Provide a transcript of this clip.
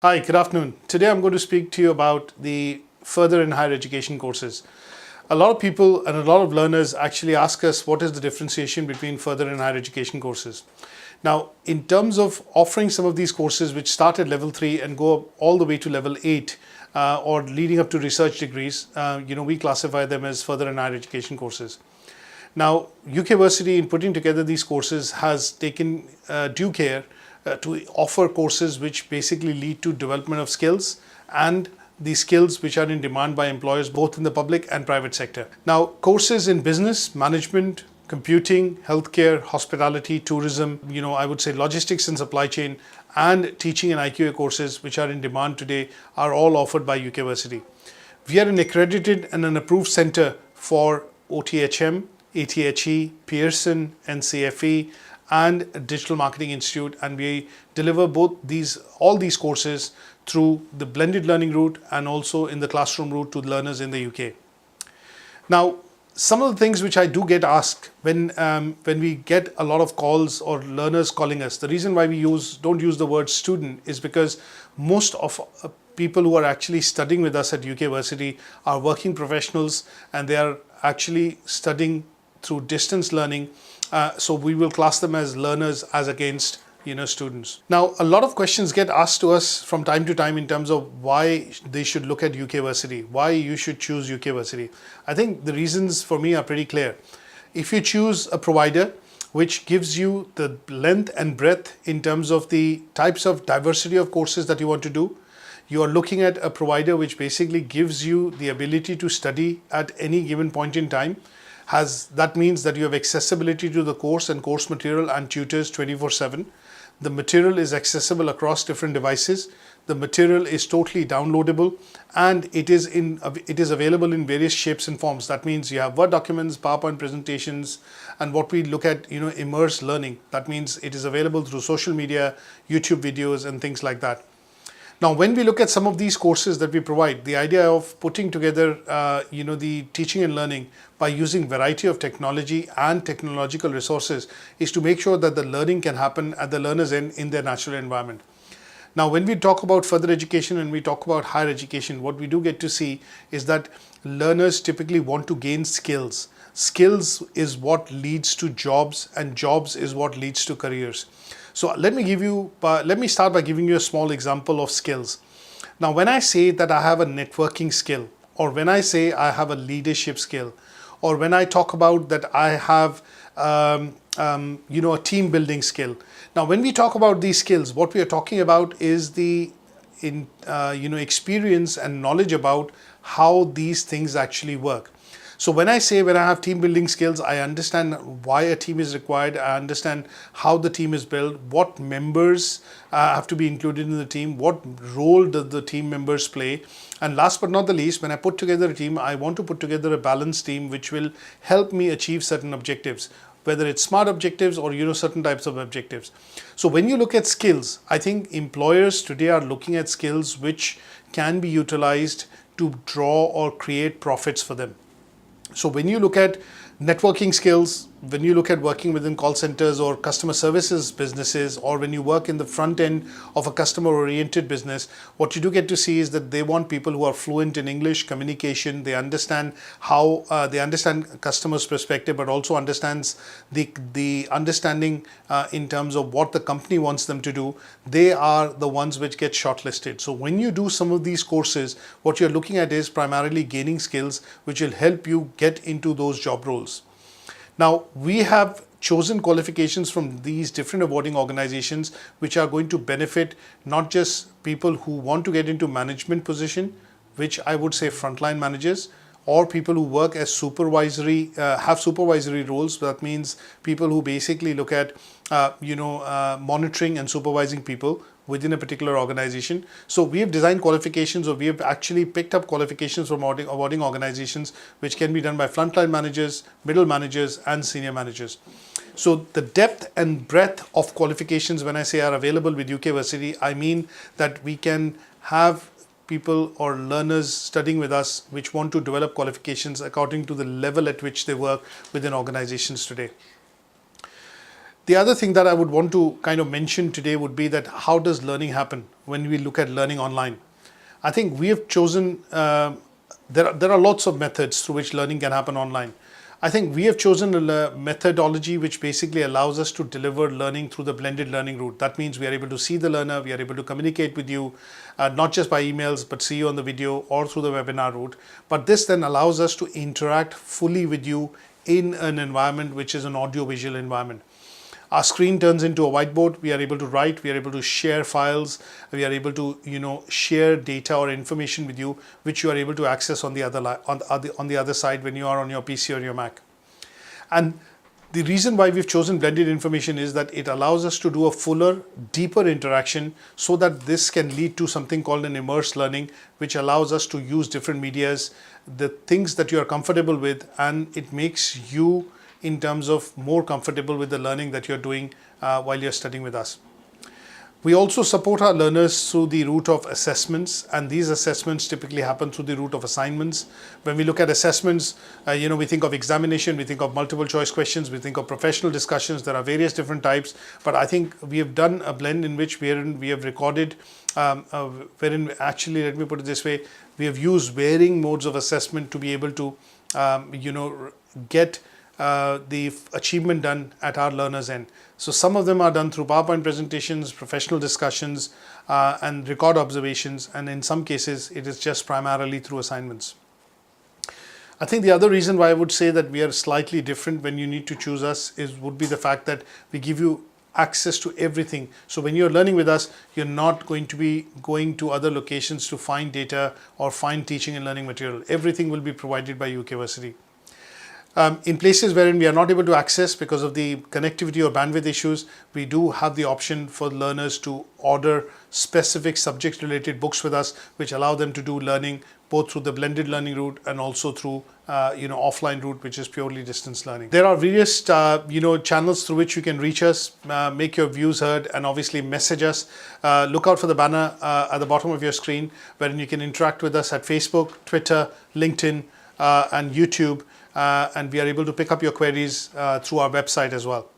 Hi, good afternoon. Today I'm going to speak to you about the further and higher education courses. A lot of people and a lot of learners actually ask us what is the differentiation between further and higher education courses. Now, in terms of offering some of these courses which start at level 3 and go up all the way to level 8 or leading up to research degrees, we classify them as further and higher education courses. Now, UK Versity in putting together these courses has taken due care to offer courses which basically lead to development of skills and the skills which are in demand by employers both in the public and private sector. Now, courses in business, management, computing, healthcare, hospitality, tourism, I would say logistics and supply chain, and teaching and IQA courses which are in demand today are all offered by UK Versity. We are an accredited and an approved center for OTHM, ATHE, Pearson, NCFE, and Digital Marketing Institute, and we deliver all these courses through the blended learning route and also in the classroom route to learners in the UK. Now, some of the things which I do get asked when we get a lot of calls or learners calling us, the reason why we don't use the word student is because most of people who are actually studying with us at UK Versity are working professionals and they are actually studying through distance learning. So we will class them as learners as against students. Now, a lot of questions get asked to us from time to time in terms of why they should look at UK Versity, why you should choose UK Versity. I think the reasons for me are pretty clear. If you choose a provider which gives you the length and breadth in terms of the types of diversity of courses that you want to do, you are looking at a provider which basically gives you the ability to study at any given point in time. That means that you have accessibility to the course and course material and tutors 24/7. The material is accessible across different devices. The material is totally downloadable and it is available in various shapes and forms. That means you have Word documents, PowerPoint presentations, and what we look at, immersed learning. That means it is available through social media, YouTube videos, and things like that. Now, when we look at some of these courses that we provide, the idea of putting together, the teaching and learning by using variety of technology and technological resources is to make sure that the learning can happen at the learner's end in their natural environment. Now, when we talk about further education and we talk about higher education, what we do get to see is that learners typically want to gain skills. Skills is what leads to jobs and jobs is what leads to careers. So let me start by giving you a small example of skills. Now, when I say that I have a networking skill, or when I say I have a leadership skill, or when I talk about that I have a team building skill. Now, when we talk about these skills, what we are talking about is the experience and knowledge about how these things actually work. So when I have team building skills, I understand why a team is required. I understand how the team is built, what members have to be included in the team, what role do the team members play. And last but not the least, when I put together a team, I want to put together a balanced team which will help me achieve certain objectives, whether it's smart objectives or certain types of objectives. So when you look at skills, I think employers today are looking at skills which can be utilized to draw or create profits for them. So when you look at networking skills, when you look at working within call centers or customer services businesses, or when you work in the front end of a customer oriented business, what you do get to see is that they want people who are fluent in English communication. They understand how they understand customers' perspective, but also understands the understanding in terms of what the company wants them to do. They are the ones which get shortlisted. So when you do some of these courses, what you're looking at is primarily gaining skills which will help you get into those job roles. Now, we have chosen qualifications from these different awarding organizations which are going to benefit not just people who want to get into management position, which I would say frontline managers, or people who work as have supervisory roles. That means people who basically look at, monitoring and supervising people within a particular organization. So we have designed qualifications, or we have actually picked up qualifications from awarding organizations which can be done by frontline managers, middle managers, and senior managers. So the depth and breadth of qualifications, when I say are available with UK Versity, I mean that we can have people or learners studying with us which want to develop qualifications according to the level at which they work within organizations today. The other thing that I would want to kind of mention today would be that how does learning happen when we look at learning online? I think we have chosen, there are lots of methods through which learning can happen online. I think we have chosen a methodology which basically allows us to deliver learning through the blended learning route. That means we are able to see the learner, we are able to communicate with you, not just by emails, but see you on the video or through the webinar route. But this then allows us to interact fully with you in an environment which is an audio-visual environment. Our screen turns into a whiteboard. We are able to write, we are able to share files, we are able to share data or information with you, which you are able to access on the other side when you are on your PC or your Mac. And the reason why we've chosen blended information is that it allows us to do a fuller, deeper interaction, so that this can lead to something called an immersed learning, which allows us to use different medias, the things that you are comfortable with, and it makes you in terms of more comfortable with the learning that you're doing while you're studying with us. We also support our learners through the route of assessments, and these assessments typically happen through the route of assignments. When we look at assessments, we think of examination, we think of multiple choice questions, we think of professional discussions. There are various different types, but I think we have done a blend in which we have recorded, wherein actually, let me put it this way, we have used varying modes of assessment to be able to get the achievement done at our learners' end. So some of them are done through PowerPoint presentations, professional discussions, and record observations, and in some cases it is just primarily through assignments. I think the other reason why I would say that we are slightly different when you need to choose us would be the fact that we give you access to everything. So when you're learning with us, you're not going to be going to other locations to find data or find teaching and learning material. Everything will be provided by UK Versity. In places wherein we are not able to access because of the connectivity or bandwidth issues, we do have the option for learners to order specific subject related books with us, which allow them to do learning both through the blended learning route and also through offline route, which is purely distance learning. There are various channels through which you can reach us, make your views heard, and obviously message us. Look out for the banner at the bottom of your screen, wherein you can interact with us at Facebook, Twitter, LinkedIn, and YouTube. And we are able to pick up your queries through our website as well.